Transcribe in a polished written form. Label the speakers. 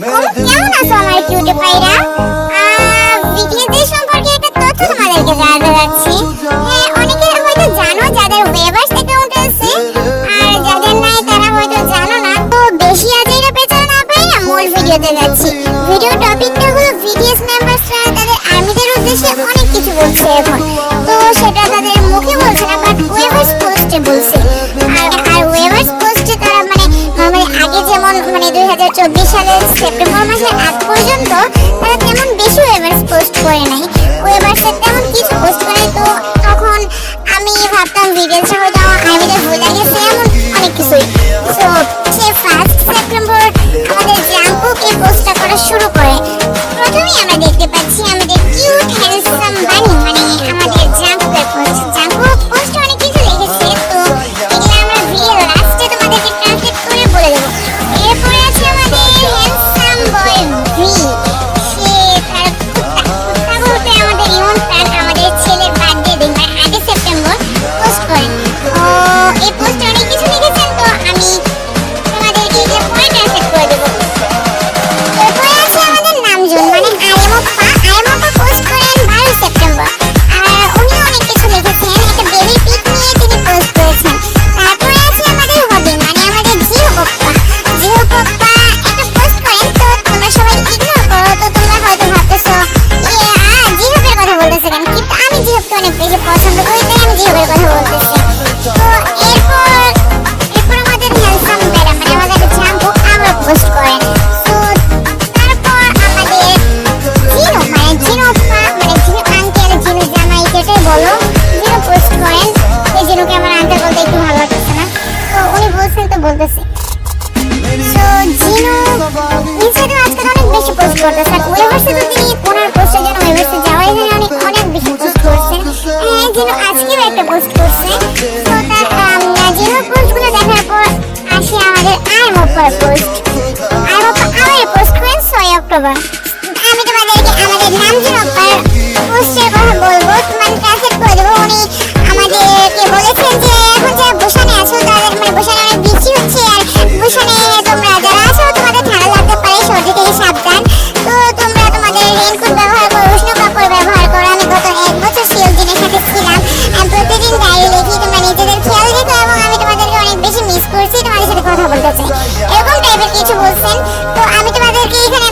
Speaker 1: আলাইকুম, কেমন আছো আমার কিউটি পায়রা? ভিডিওতে সম্পর্কে একটা তথ্য তোমাদেরকে জানাতে যাচ্ছি। হ্যাঁ, অনেকে হয়তো জানো যাদের ওয়েভার্স অ্যাকাউন্ট আছে, আর যাদের নাই তারা হয়তো জানো না। তো বেশি আজেইরা পেছনে না পাইরা মূল ভিডিওতে যাচ্ছি। ভিডিও টপিকটা হলো ভিডিএস মেম্বারসরা তাদের আর্মিদের উদ্দেশ্যে অনেক কিছু বলছে এখন। তো সেটা তাদের মুখে বলছে না, বাট ওয়েভার্স পোস্টে বলছে। আর ওয়েভার্স পোস্টে তারা মানে আগে যেমন 2024 সালের সেপ্টেম্বর মাসের আগ পর্যন্ত তারা তেমন বেশি ওয়েভার্স পোস্ট করে নাই, ওয়েভার্সের তেমন কিছু পোস্ট করে। তো তখন আমি ভাবতাম ভিডিওটা হয়তো আমার আর্মিদের ভুল গেছে এমন অনেক কিছুই। তো সে 1 সেপ্টেম্বর আমাদের জাম্পুক এই পোস্টটা করা শুরু করে। প্রথমেই আমরা দেখতে পাচ্ছি আমাদের কিউট হ্যান্ডসাম বানি, মানে আমাদের জাম্পুকের পোস্ট। জাম্পুক পোস্ট অনেক কিছু লিখেছে, তো এগুলো আমরা ভিডিও লাস্টে তোমাদেরকে ট্রান্সলেট করে বলে দেবো। এরপরে আছে আমাদের হ্যান্ডসাম বয় ভি। সে তার কুত্তা বলতে আমাদের ইমন প্যান আমাদের ছেলের বার্থডে দিন, মানে 8 সেপ্টেম্বর পোস্ট করেন। এই পোস্টে অনেক কিছু লিখেছেন, তো আমি তোমাদেরকে এগুলো পরে ট্রান্সলেট করে দেবো। এরপরে আছে আমাদের নামজুন, মানে আইএমওপা পোস্ট করেন 12 সেপ্টেম্বর। আর উনি অনেক কিছু লিখেছেন, একটা বেবি পিক নিয়ে তিনি পোস্ট করেছেন। তারপরে আছে আমাদের হবি, মানে আমাদের জিহোপপ্পা একটা পোস্ট করেন। তো তোমরা সবাই ইগনোর করো, তো তোমরা হয়তো ভাবতেছো জিহোপের কথা বলতেছে কেন, কিন্তু আমি জিহোপকে অনেক বেশি পছন্দ করি, তাই আমি জিহোপের কথা বলতেছি। তো এরপর আমাদের হ্যান্ডসাম বেড়া, মানে আমাদের জাম্পুক আমরা পোস্ট করেন। তো তারপর আমাদের জিনু, মানে জিনুপ্পা, মানে জিনু আঙ্কেল, জিনু জামাই যেটাই বলো, জিনু পোস্ট করেন। এই জিনুকে আমার আঙ্কেল বলতে একটু ভালো লাগতেছে না, তো উনি বলছেন তো বলতেছি। সো জিনু ইনস্টাগ্রামে আজকাল অনেক বেশি পোস্ট করতেছে, আর ওয়েভার্সে তো তিনি ওনার পোস্টের জন্য ওয়েভার্সে যাওয়াই যায়, অনেক বেশি পোস্ট করছেন। হ্যাঁ, জিনু আজকেও একটা পোস্ট করছে। তো তার জিনুর পোস্টগুলো দেখার পর আসে আমাদের আইএমওপার পোস্ট। আইএমওপা আবার পোস্ট করেন 6 অক্টোবর। আমি তোমাদেরকে আমাদের নামজুন অপ্পার পোস্টের কথা বলবো, মানে ট্রান্সলেট করে দেবো। উনি আমাদেরকে বলেছেন যে এখন যারা বুসানে আছো তাদের, মানে বুসানে অনেক বৃষ্টি হচ্ছে, আর বুসানে তোমরা যারা আছো তোমাদের ঠান্ডা লাগতে পারে, সর্দি থেকে সাবধান। তো তোমরা তোমাদের রেইনকোট ব্যবহার করো, উষ্ণ কাপড় ব্যবহার করো। আমি গত 1 বছর সিওলজিনের সাথে ছিলাম, আমি প্রতিদিন ডায়েরি লিখি। তোমরা নিজেদের খেয়াল রেখো, এবং আমি তোমাদেরকে অনেক বেশি মিস করছি, তোমাদের সাথে কথা বলতে চাই, এরকম টাইপের কিছু বলছেন। তো আমি তোমাদেরকে এখানে